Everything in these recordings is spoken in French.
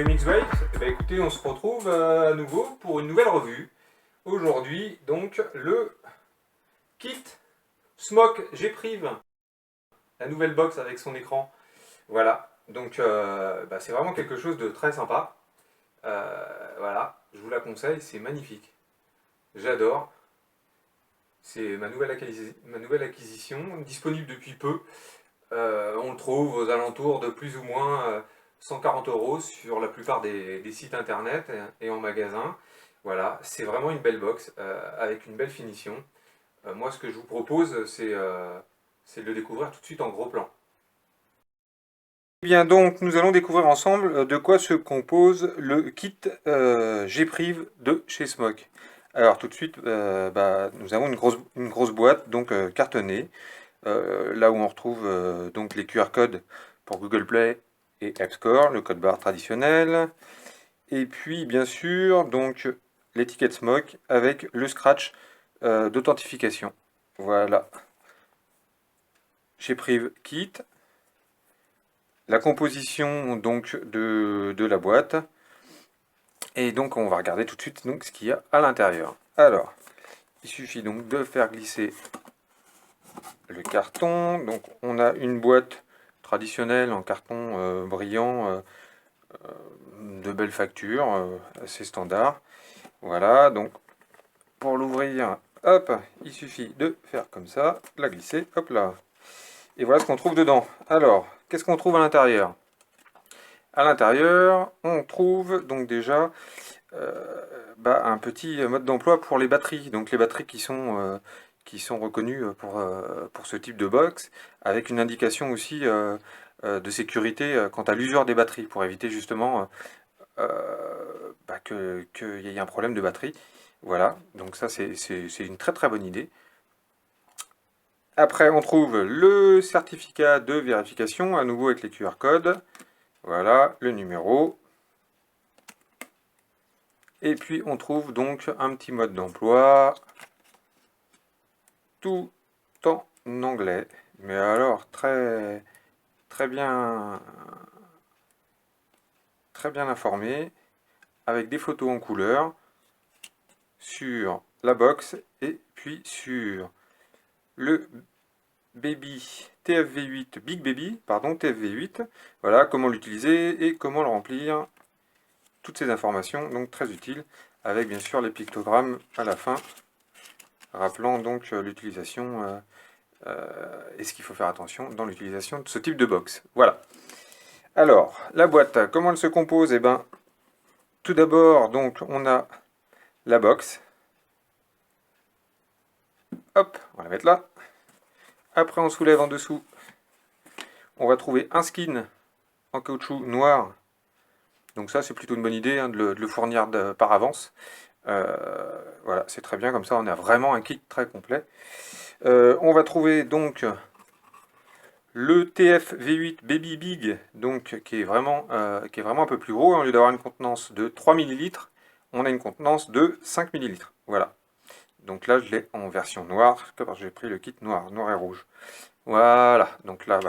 MX Waves. Eh ben, écoutez, on se retrouve à nouveau pour une nouvelle revue. Aujourd'hui, donc, le kit Smoke G-Prive, la nouvelle box avec son écran. Voilà, donc c'est vraiment quelque chose de très sympa. Voilà, je vous la conseille, c'est magnifique. J'adore. C'est ma nouvelle acquisition, disponible depuis peu. On le trouve aux alentours de plus ou moins 140 € sur la plupart des sites internet et en magasin. Voilà, c'est vraiment une belle box avec une belle finition. Moi, ce que je vous propose, c'est de le découvrir tout de suite en gros plan. Eh bien donc, nous allons découvrir ensemble de quoi se compose le kit G-Prive de chez Smoke. Alors tout de suite, nous avons une grosse boîte donc cartonnée. Là où on retrouve donc les QR codes pour Google Play et App Store, le code barre traditionnel, et puis bien sûr donc l'étiquette Smoke avec le scratch d'authentification. Voilà, chez Prive Kit, la composition donc de la boîte, et donc on va regarder tout de suite donc ce qu'il y a à l'intérieur. Alors, il suffit donc de faire glisser le carton. Donc on a une boîte traditionnelle en carton brillant de belle facture, assez standard. Voilà, donc pour l'ouvrir, hop, il suffit de faire comme ça, la glisser, hop là. Et voilà ce qu'on trouve dedans. Alors, qu'est-ce qu'on trouve à l'intérieur? À l'intérieur, on trouve donc déjà un petit mode d'emploi pour les batteries. Donc les batteries qui sont reconnues pour ce type de box, avec une indication aussi de sécurité quant à l'usure des batteries, pour éviter justement qu'il y ait un problème de batterie. Voilà, donc ça c'est une très très bonne idée. Après on trouve le certificat de vérification, à nouveau avec les QR codes. Voilà, le numéro. Et puis on trouve donc un petit mode d'emploi, tout en anglais. Mais alors très bien informé, avec des photos en couleur sur la box et puis sur le Baby TFV8, Big Baby, pardon, TFV8. Voilà, comment l'utiliser et comment le remplir. Toutes ces informations, donc très utiles, avec bien sûr les pictogrammes à la fin, rappelant donc l'utilisation et ce qu'il faut faire attention dans l'utilisation de ce type de box. Voilà. Alors, la boîte, comment elle se compose? Eh bien, tout d'abord, donc, on a la box. Hop, on va la mettre là. Après, on soulève en dessous. On va trouver un skin en caoutchouc noir. Donc ça, c'est plutôt une bonne idée hein, de le fournir par avance. Voilà, c'est très bien, comme ça, on a vraiment un kit très complet. On va trouver donc le TF V8 Baby Big, donc qui est vraiment un peu plus gros. Au lieu d'avoir une contenance de 3 ml, on a une contenance de 5 ml. Voilà. Donc là, je l'ai en version noire, parce que j'ai pris le kit noir et rouge. Voilà. Donc là,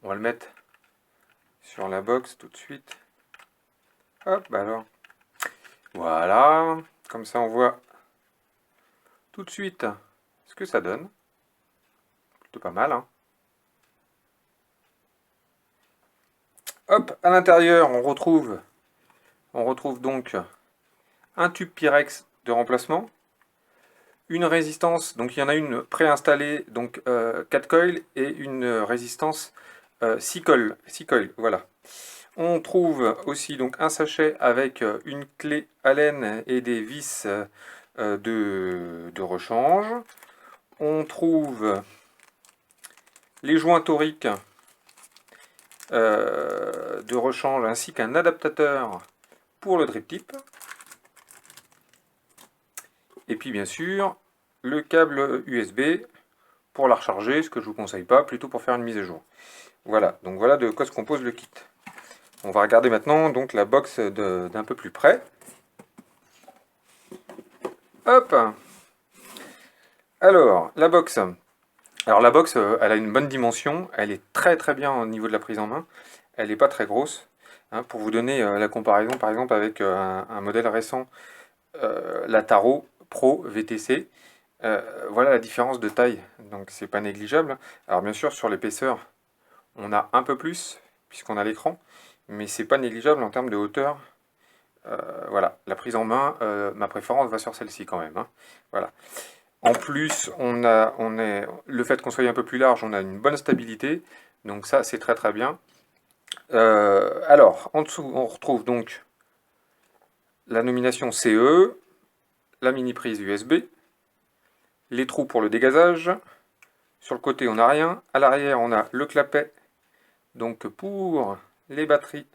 on va le mettre sur la box tout de suite. Hop, alors. Voilà. Comme ça, on voit tout de suite ce que ça donne. Plutôt pas mal, hein. Hop, à l'intérieur, on retrouve donc un tube Pyrex de remplacement, une résistance, donc il y en a une préinstallée, donc 4 coils, et une résistance 6 coils, voilà. On trouve aussi donc un sachet avec une clé Allen et des vis de rechange. On trouve les joints toriques de rechange ainsi qu'un adaptateur pour le drip tip. Et puis bien sûr, le câble USB pour la recharger, ce que je ne vous conseille pas, plutôt pour faire une mise à jour. Voilà, donc voilà de quoi se compose le kit. On va regarder maintenant donc la box d'un peu plus près. Hop! Alors, la box. Alors la box, elle a une bonne dimension, elle est très bien au niveau de la prise en main. Elle n'est pas très grosse. Hein, pour vous donner la comparaison, par exemple, avec un modèle récent, la Taro Pro VTC, voilà la différence de taille, donc c'est pas négligeable. Alors bien sûr, sur l'épaisseur, on a un peu plus, puisqu'on a l'écran, mais c'est pas négligeable en termes de hauteur. Voilà, la prise en main, ma préférence va sur celle-ci quand même. Hein. Voilà. En plus, le fait qu'on soit un peu plus large, on a une bonne stabilité, donc ça c'est très très bien. Alors, en dessous, on retrouve donc la nomination CE, la mini prise USB, les trous pour le dégazage. Sur le côté, on n'a rien. À l'arrière, on a le clapet. Donc pour les batteries,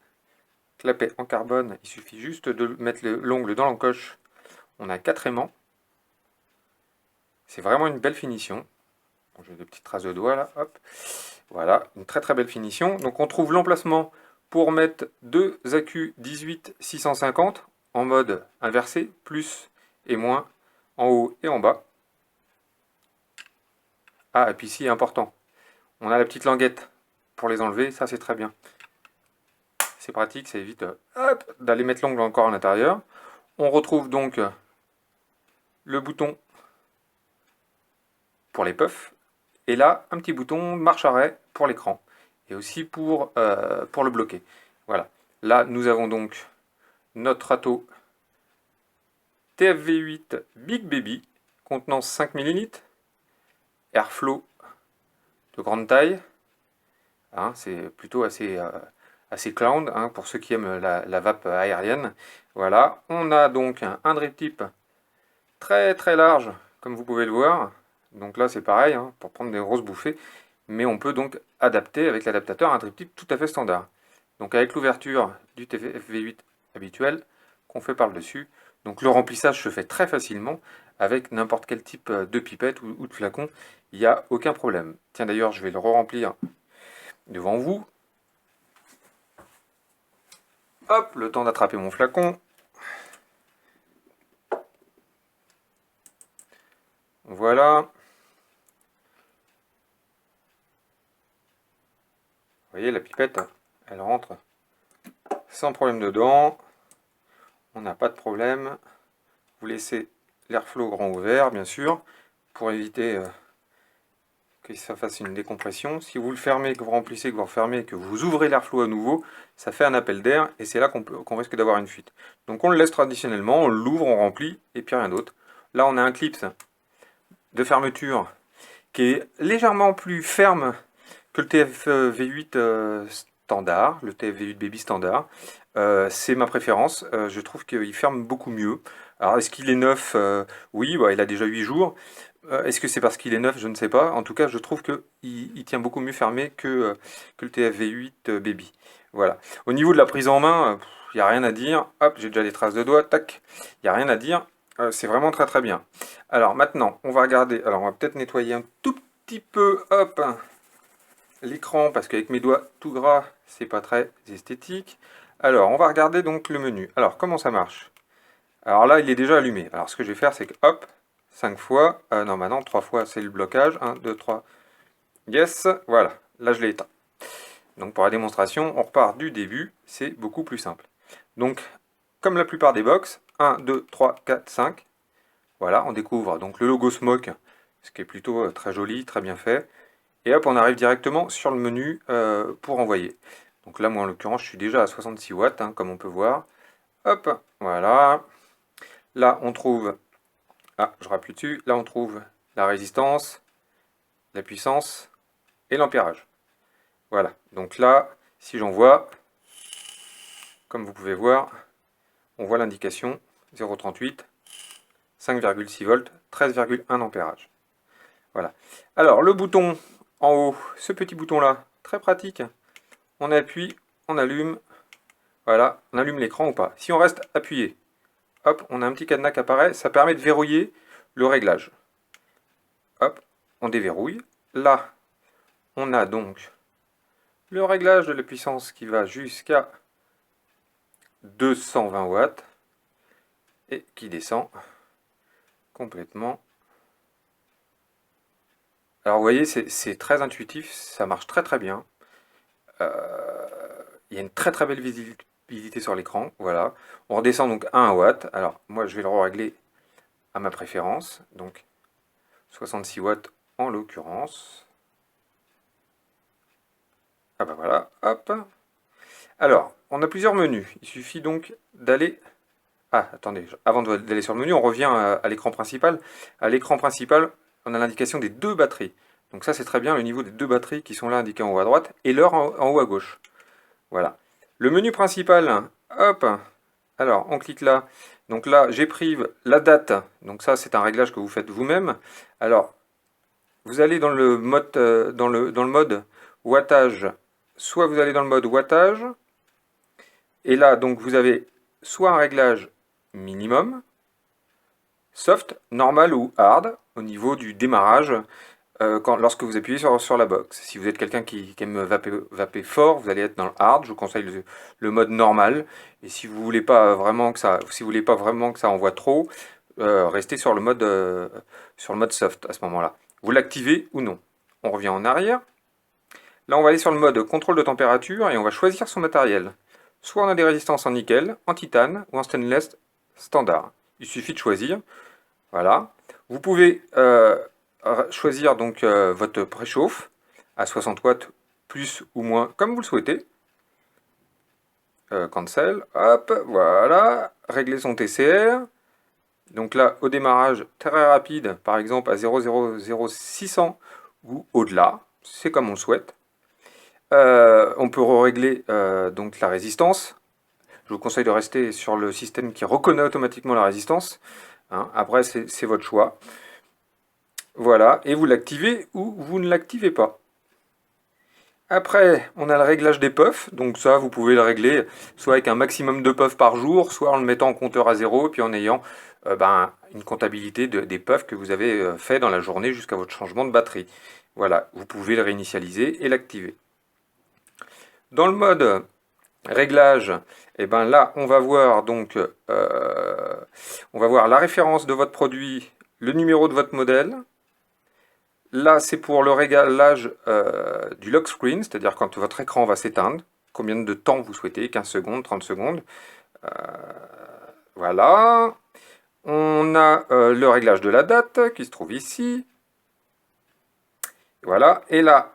clapet en carbone, il suffit juste de mettre l'ongle dans l'encoche. On a 4 aimants. C'est vraiment une belle finition. Bon, j'ai des petites traces de doigts là, hop. Voilà, une très très belle finition. Donc on trouve l'emplacement pour mettre deux accus 18-650 en mode inversé, plus et moins, en haut et en bas. Ah, et puis ici, important, on a la petite languette pour les enlever, ça c'est très bien. C'est pratique, ça évite d'aller mettre l'ongle encore à l'intérieur. On retrouve donc le bouton pour les puffs, et là, un petit bouton marche-arrêt pour l'écran, et aussi pour le bloquer. Voilà, là nous avons donc notre râteau TFV8 Big Baby, contenant 5 ml, Airflow de grande taille, hein, c'est plutôt assez clown, hein, pour ceux qui aiment la vape aérienne. Voilà, on a donc un drip tip très très large, comme vous pouvez le voir. Donc là c'est pareil, hein, pour prendre des grosses bouffées, mais on peut donc adapter avec l'adaptateur un drip tip tout à fait standard. Donc avec l'ouverture du TFV8 habituel qu'on fait par le dessus, donc le remplissage se fait très facilement avec n'importe quel type de pipette ou de flacon, il n'y a aucun problème. Tiens d'ailleurs je vais le re-remplir devant vous. Hop, le temps d'attraper mon flacon. Voilà. Vous voyez, la pipette, elle rentre sans problème dedans. On n'a pas de problème. Vous laissez l'airflow grand ouvert, bien sûr, pour éviter que ça fasse une décompression. Si vous le fermez, que vous remplissez, que vous refermez, que vous ouvrez l'airflow à nouveau, ça fait un appel d'air et c'est là qu'on risque d'avoir une fuite. Donc on le laisse traditionnellement, on l'ouvre, on remplit et puis rien d'autre. Là on a un clip de fermeture qui est légèrement plus ferme que le TFV8 standard, le TFV8 Baby standard. C'est ma préférence, je trouve qu'il ferme beaucoup mieux. Alors est-ce qu'il est neuf? Oui, bah, il a déjà 8 jours. Est-ce que c'est parce qu'il est neuf? Je ne sais pas. En tout cas, je trouve qu'il tient beaucoup mieux fermé que le TFV8 Baby. Voilà. Au niveau de la prise en main, il n'y a rien à dire. Hop, j'ai déjà des traces de doigts, tac. Il n'y a rien à dire. C'est vraiment très très bien. Alors maintenant, on va regarder. Alors on va peut-être nettoyer un tout petit peu, hop, l'écran, parce qu'avec mes doigts tout gras, c'est pas très esthétique. Alors, on va regarder donc le menu. Alors, comment ça marche? Alors là, il est déjà allumé. Alors, ce que je vais faire, c'est que, hop, 5 fois, non, maintenant, 3 fois, c'est le blocage. 1, 2, 3, yes, voilà, là, je l'ai éteint. Donc, pour la démonstration, on repart du début, c'est beaucoup plus simple. Donc, comme la plupart des box, 1, 2, 3, 4, 5, voilà, on découvre donc le logo Smoke, ce qui est plutôt très joli, très bien fait. Et hop, on arrive directement sur le menu pour envoyer. Donc là, moi en l'occurrence, je suis déjà à 66 watts, hein, comme on peut voir. Hop, voilà. Là, on trouve... Ah, je rappuie dessus. Là, on trouve la résistance, la puissance et l'ampérage. Voilà. Donc là, si j'envoie, comme vous pouvez voir, on voit l'indication 0,38, 5,6 volts, 13,1 ampérage. Voilà. Alors, le bouton en haut, ce petit bouton-là, très pratique. On appuie, on allume, voilà, on allume l'écran ou pas. Si on reste appuyé, hop, on a un petit cadenas qui apparaît, ça permet de verrouiller le réglage. Hop, on déverrouille. Là, on a donc le réglage de la puissance qui va jusqu'à 220 watts et qui descend complètement. Alors vous voyez, c'est très intuitif, ça marche très très bien. il y a une très très belle visibilité sur l'écran. Voilà. On redescend donc à 1 watt. Alors, moi, je vais le régler à ma préférence. Donc, 66 watts en l'occurrence. Ah bah voilà, hop. Alors, on a plusieurs menus. Il suffit donc d'aller... Ah, attendez, avant d'aller sur le menu, on revient à l'écran principal. À l'écran principal, on a l'indication des 2 batteries. Donc ça, c'est très bien, le niveau des 2 batteries qui sont là indiquées en haut à droite, et l'heure en haut à gauche. Voilà. Le menu principal, hop, alors on clique là. Donc là, j'ai prive la date. Donc ça, c'est un réglage que vous faites vous-même. Alors, vous allez dans le mode, dans le mode wattage. Soit vous allez dans le mode wattage, et là, donc vous avez soit un réglage minimum, soft, normal ou hard au niveau du démarrage lorsque vous appuyez sur la box. Si vous êtes quelqu'un qui aime vaper fort, vous allez être dans le hard. Je vous conseille le mode normal. Et si vous voulez pas vraiment que ça envoie trop, restez sur le mode soft à ce moment-là. Vous l'activez ou non. On revient en arrière. Là, on va aller sur le mode contrôle de température et on va choisir son matériel. Soit on a des résistances en nickel, en titane ou en stainless standard. Il suffit de choisir. Voilà. Vous pouvez choisir donc votre préchauffe à 60 watts plus ou moins comme vous le souhaitez. Cancel, hop, voilà. Régler son TCR. Donc là, au démarrage, très rapide, par exemple à 0,00600 ou au-delà. C'est comme on le souhaite. On peut régler donc la résistance. Je vous conseille de rester sur le système qui reconnaît automatiquement la résistance. Hein. Après, c'est votre choix. Voilà, et vous l'activez ou vous ne l'activez pas. Après, on a le réglage des puffs. Donc ça, vous pouvez le régler soit avec un maximum de puffs par jour, soit en le mettant en compteur à 0, et puis en ayant une comptabilité des puffs que vous avez fait dans la journée jusqu'à votre changement de batterie. Voilà, vous pouvez le réinitialiser et l'activer. Dans le mode réglage, et ben là, on va voir donc on va voir la référence de votre produit, le numéro de votre modèle. Là, c'est pour le réglage du lock screen, c'est-à-dire quand votre écran va s'éteindre, combien de temps vous souhaitez, 15 secondes, 30 secondes. Voilà. On a le réglage de la date qui se trouve ici. Voilà. Et là,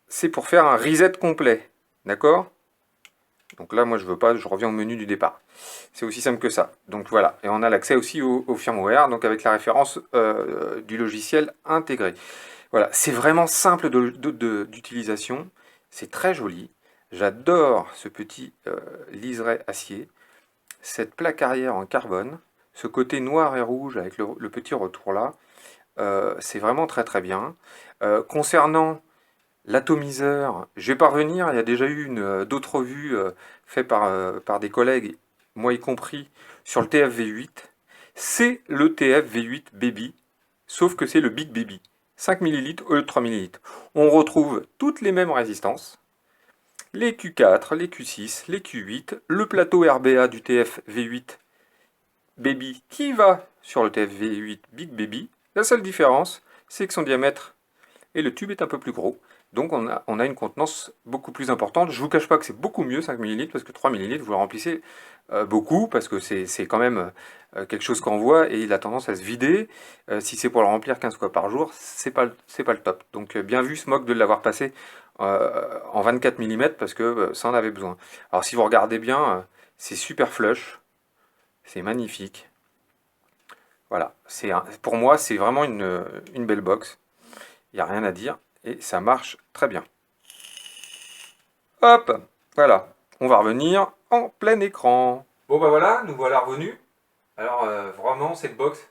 c'est pour faire un reset complet. D'accord? Donc là, moi, je veux pas, je reviens au menu du départ. C'est aussi simple que ça. Donc voilà. Et on a l'accès aussi au firmware, donc avec la référence du logiciel intégré. Voilà, c'est vraiment simple d'utilisation, c'est très joli. J'adore ce petit liseré acier, cette plaque arrière en carbone, ce côté noir et rouge avec le petit retour là, c'est vraiment très très bien. Concernant l'atomiseur, je vais pas revenir, il y a déjà eu d'autres revues faites par des collègues, moi y compris, sur le TF-V8. C'est le TF-V8 Baby, sauf que c'est le Big Baby. 5 ml au lieu de 3 ml. On retrouve toutes les mêmes résistances, les Q4, les Q6, les Q8, le plateau RBA du TF-V8 Baby qui va sur le TF-V8 Big Baby. La seule différence, c'est que son diamètre et le tube est un peu plus gros. Donc on a une contenance beaucoup plus importante. Je ne vous cache pas que c'est beaucoup mieux 5 ml parce que 3 ml vous le remplissez beaucoup parce que c'est quand même quelque chose qu'on voit et il a tendance à se vider. Si c'est pour le remplir 15 fois par jour, c'est pas le top. Donc bien vu Smok de l'avoir passé en 24 mm parce que ça en avait besoin. Alors si vous regardez bien, c'est super flush, c'est magnifique. Voilà, pour moi c'est vraiment une belle box. Il n'y a rien à dire et ça marche très bien. Hop, voilà, on va revenir en plein écran. Bon bah voilà, nous voilà revenus. Alors vraiment, cette box,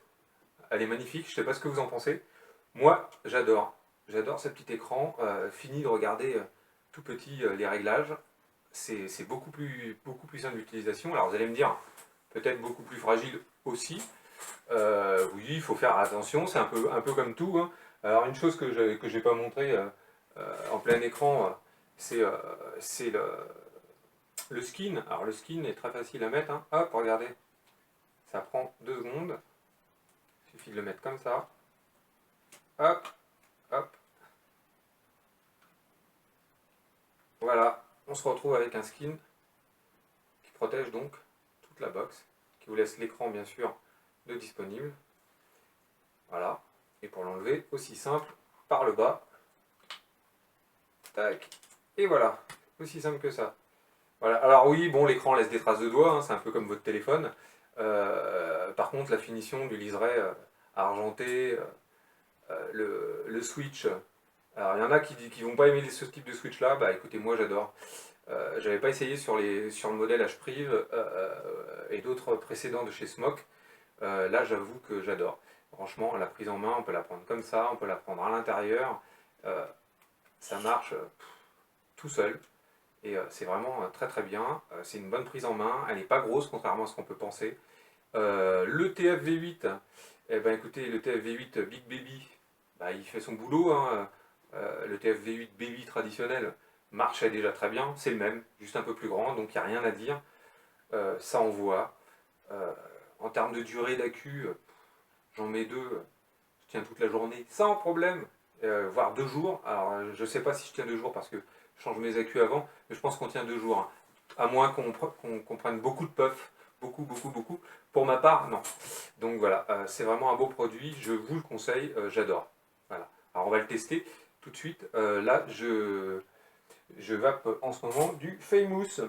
elle est magnifique, je sais pas ce que vous en pensez. Moi, j'adore. J'adore ce petit écran. Fini de regarder tout petit les réglages. C'est beaucoup plus simple d'utilisation. Alors vous allez me dire, peut-être beaucoup plus fragile aussi. Oui, il faut faire attention, c'est un peu comme tout. Hein. Alors une chose que je n'ai pas montré en plein écran, c'est le skin. Alors le skin est très facile à mettre. Hein. Hop, regardez, ça prend 2 secondes. Il suffit de le mettre comme ça. Hop, hop. Voilà, on se retrouve avec un skin qui protège donc toute la box, qui vous laisse l'écran bien sûr de disponible. Voilà. Et pour l'enlever, aussi simple, par le bas. Tac. Et voilà. Aussi simple que ça. Voilà. Alors oui, bon, l'écran laisse des traces de doigts, hein, c'est un peu comme votre téléphone. Par contre, la finition du liseré argenté, le switch. Alors il y en a qui vont pas aimer ce type de switch là, bah écoutez, moi j'adore. J'avais pas essayé sur le modèle H-Priv et d'autres précédents de chez Smok. Là j'avoue que j'adore. Franchement, la prise en main, on peut la prendre comme ça, on peut la prendre à l'intérieur. Ça marche tout seul. Et c'est vraiment très très bien. C'est une bonne prise en main. Elle n'est pas grosse contrairement à ce qu'on peut penser. Le TFV8, eh ben, écoutez, le TFV8 Big Baby, bah, il fait son boulot. Hein. Le TFV8 Baby traditionnel marchait déjà très bien. C'est le même, juste un peu plus grand, donc il n'y a rien à dire. Ça envoie. En termes de durée d'accu, j'en mets 2, je tiens toute la journée sans problème, voire 2 jours. Alors je sais pas si je tiens 2 jours parce que je change mes accus avant, mais je pense qu'on tient 2 jours. Hein. À moins qu'on prenne beaucoup de puff, beaucoup. Pour ma part, non. Donc voilà, c'est vraiment un beau produit, je vous le conseille, j'adore. Voilà. Alors on va le tester tout de suite. Là, je vape en ce moment du Famous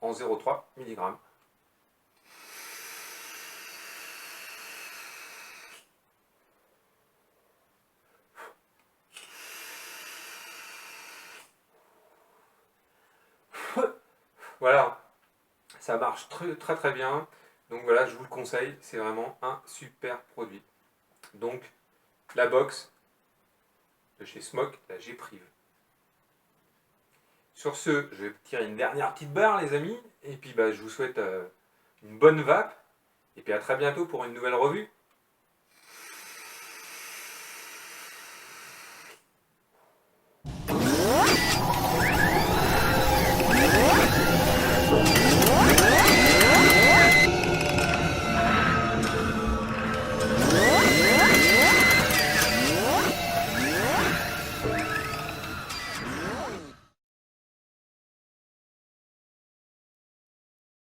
en 0,3 mg. Voilà, ça marche très bien. Donc voilà, je vous le conseille, c'est vraiment un super produit. Donc la box de chez Smok, la G-Priv. Sur ce, je vais tirer une dernière petite barre les amis, et puis bah, je vous souhaite une bonne vape, et puis à très bientôt pour une nouvelle revue.